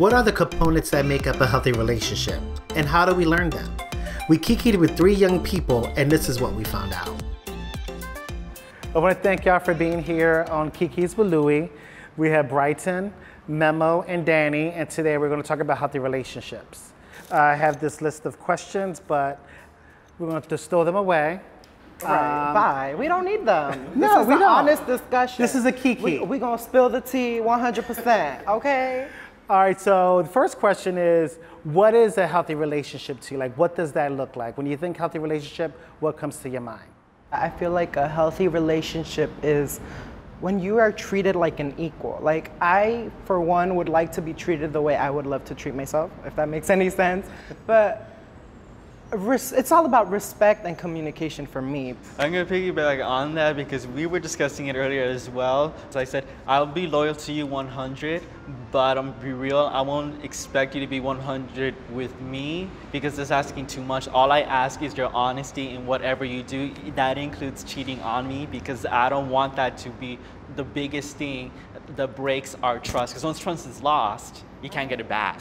What are the components that make up a healthy relationship, and how do we learn them? We kikied with 3 young people, and this is what we found out. I want to thank y'all for being here on Kiki's with Louie. We have Brighton, Memo, and Danny, and today we're going to talk about healthy relationships. I have this list of questions, but we're going to stow them away. Right, bye. We don't need them. No, we don't. Honest discussion. This is a kiki. We're going to spill the tea 100%, okay? All right, so the first question is, what is a healthy relationship to you? Like, what does that look like? When you think healthy relationship, what comes to your mind? I feel like a healthy relationship is when you are treated like an equal. Like, I, for one, would like to be treated the way I would love to treat myself, if that makes any sense. But it's all about respect and communication for me. I'm going to piggyback on that because we were discussing it earlier as well. So I said, I'll be loyal to you 100, but I'm be real, I won't expect you to be 100 with me because that's asking too much. All I ask is your honesty in whatever you do. That includes cheating on me because I don't want that to be the biggest thing that breaks our trust. Because once trust is lost, you can't get it back.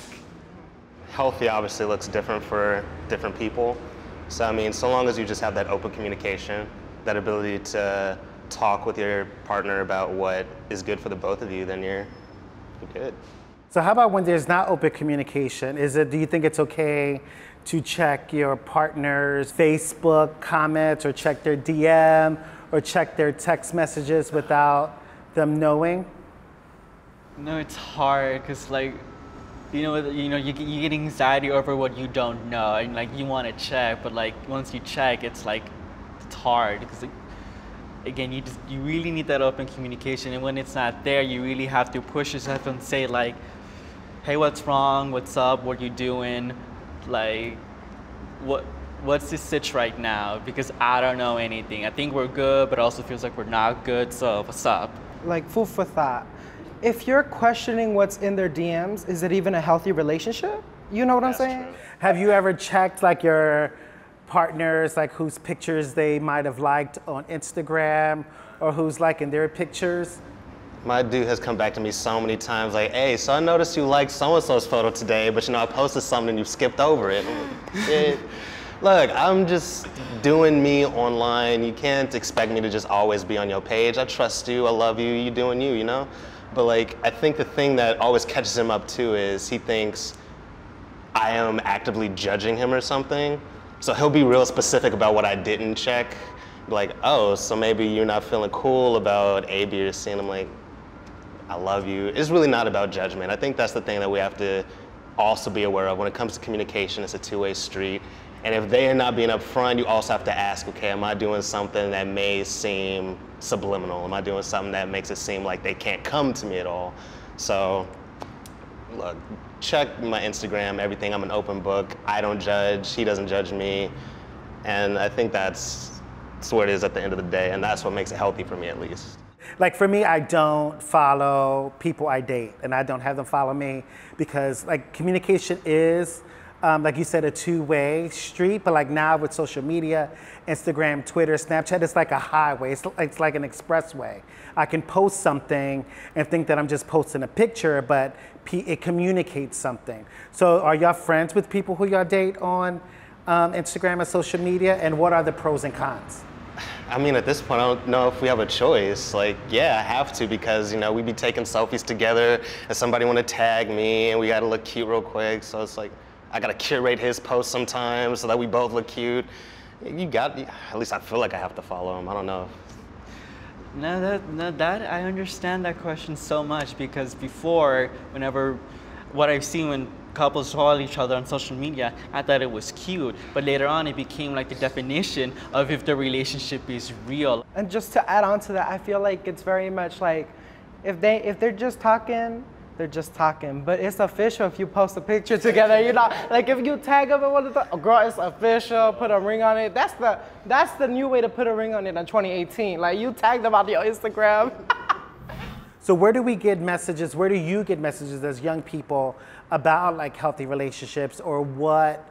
Healthy obviously looks different for different people. So I mean, so long as you just have that open communication, that ability to talk with your partner about what is good for the both of you, then you're good. So how about when there's not open communication? Do you think it's okay to check your partner's Facebook comments or check their DM or check their text messages without them knowing? No, it's hard because you get anxiety over what you don't know, and like you want to check, but like once you check, it's hard because again, you really need that open communication, and when it's not there, you really have to push yourself and say like, hey, what's wrong? What's up? What you doing? Like, what's the sitch right now? Because I don't know anything. I think we're good, but it also feels like we're not good. So what's up? Like food for thought. If you're questioning what's in their DMs, is it even a healthy relationship? You know what I'm saying? True. Have you ever checked like your partners, like whose pictures they might have liked on Instagram or who's liking their pictures? My dude has come back to me so many times like, hey, so I noticed you liked so-and-so's photo today, but I posted something and you skipped over it. Yeah. Look, I'm just doing me online. You can't expect me to just always be on your page. I trust you, I love you, you doing you, you know? But like, I think the thing that always catches him up too is he thinks I am actively judging him or something. So he'll be real specific about what I didn't check. Like, oh, so maybe you're not feeling cool about A, B, or C. And I'm like, I love you. It's really not about judgment. I think that's the thing that we have to also be aware of. When it comes to communication, it's a two-way street. And if they are not being upfront, you also have to ask, okay, am I doing something that may seem subliminal? Am I doing something that makes it seem like they can't come to me at all? So, look, check my Instagram, everything. I'm an open book. I don't judge. He doesn't judge me. And I think that's where it is at the end of the day. And that's what makes it healthy for me, at least. Like for me, I don't follow people I date, and I don't have them follow me because like communication is, like you said, a two-way street, but like now with social media, Instagram, Twitter, Snapchat, it's like a highway. It's like an expressway. I can post something and think that I'm just posting a picture, but it communicates something. So are y'all friends with people who y'all date on Instagram and social media? And what are the pros and cons? I mean, at this point, I don't know if we have a choice. Like, yeah, I have to because, we be taking selfies together and somebody want to tag me and we got to look cute real quick. So it's like, I got to curate his post sometimes so that we both look cute. At least I feel like I have to follow him. I don't know. No, I understand that question so much because before, what I've seen when couples follow each other on social media, I thought it was cute, but later on it became like the definition of if the relationship is real. And just to add on to that, I feel like it's very much like if they're just talking, they're just talking, but it's official if you post a picture together, like if you tag them and what oh, girl, it's official, put a ring on it. That's the new way to put a ring on it in 2018. Like you tag them on your Instagram. So where do we get messages? Where do you get messages as young people about like healthy relationships or what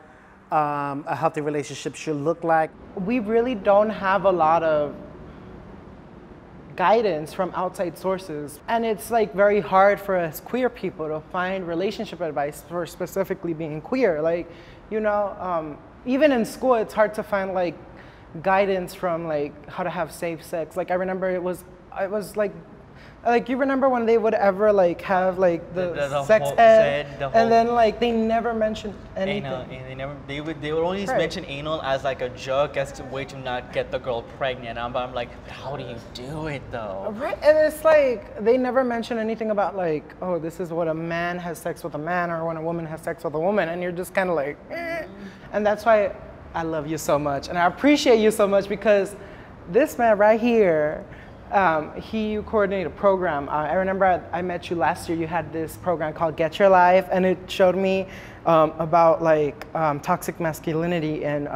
a healthy relationship should look like? We really don't have a lot of guidance from outside sources. And it's like very hard for us queer people to find relationship advice for specifically being queer. Like, you know, even in school, it's hard to find like guidance from like how to have safe sex. Like I remember it was like you remember when they would ever like have like the sex ed, and then like they never mentioned anything. Anal, they would only mention anal as like a joke, as a way to not get the girl pregnant. I'm like, how do you do it though? Right, and it's like they never mention anything about like, oh, this is what a man has sex with a man, or when a woman has sex with a woman, and you're just kind of like, eh. And that's why I love you so much, and I appreciate you so much, because this man right here. He coordinated a program. I remember I met you last year. You had this program called Get Your Life, and it showed me about like toxic masculinity in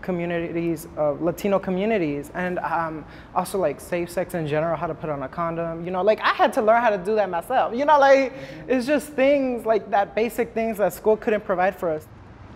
communities, Latino communities, and also like safe sex in general, how to put on a condom. You know, like I had to learn how to do that myself. You know, like it's just things like that, basic things that school couldn't provide for us.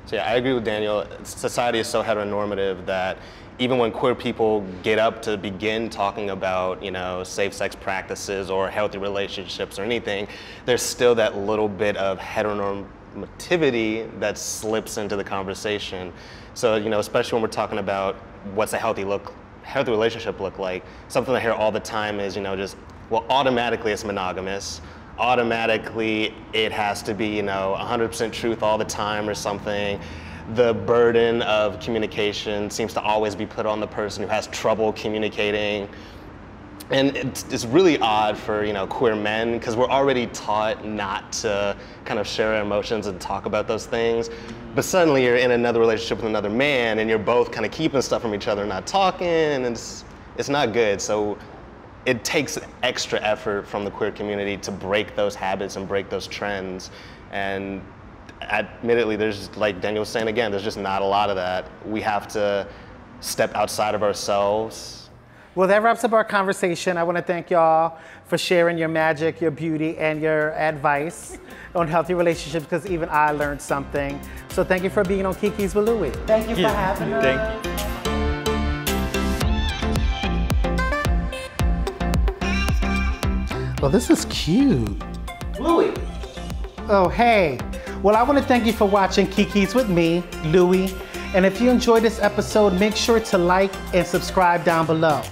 So yeah, I agree with Daniel. Society is so heteronormative that even when queer people get up to begin talking about, you know, safe sex practices or healthy relationships or anything, there's still that little bit of heteronormativity that slips into the conversation. So, you know, especially when we're talking about what's a healthy relationship look like, something I hear all the time is, you know, just, well, automatically it's monogamous. Automatically it has to be, you know, 100% truth all the time or something. The burden of communication seems to always be put on the person who has trouble communicating. And it's really odd for, you know, queer men, because we're already taught not to kind of share our emotions and talk about those things. But suddenly you're in another relationship with another man and you're both kind of keeping stuff from each other, not talking, and it's not good. So it takes extra effort from the queer community to break those habits and break those trends. And admittedly, there's, like Daniel was saying again, there's just not a lot of that. We have to step outside of ourselves. Well, that wraps up our conversation. I want to thank y'all for sharing your magic, your beauty, and your advice on healthy relationships, because even I learned something. So thank you for being on Kiki's with Louie. Thank you for having us. Thank you. Well, this is cute. Louie. Oh, hey. Well, I want to thank you for watching Kiki's with me, Louie. And if you enjoyed this episode, make sure to like and subscribe down below.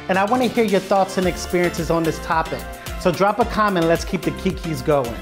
And I want to hear your thoughts and experiences on this topic. So drop a comment, let's keep the Kikis going.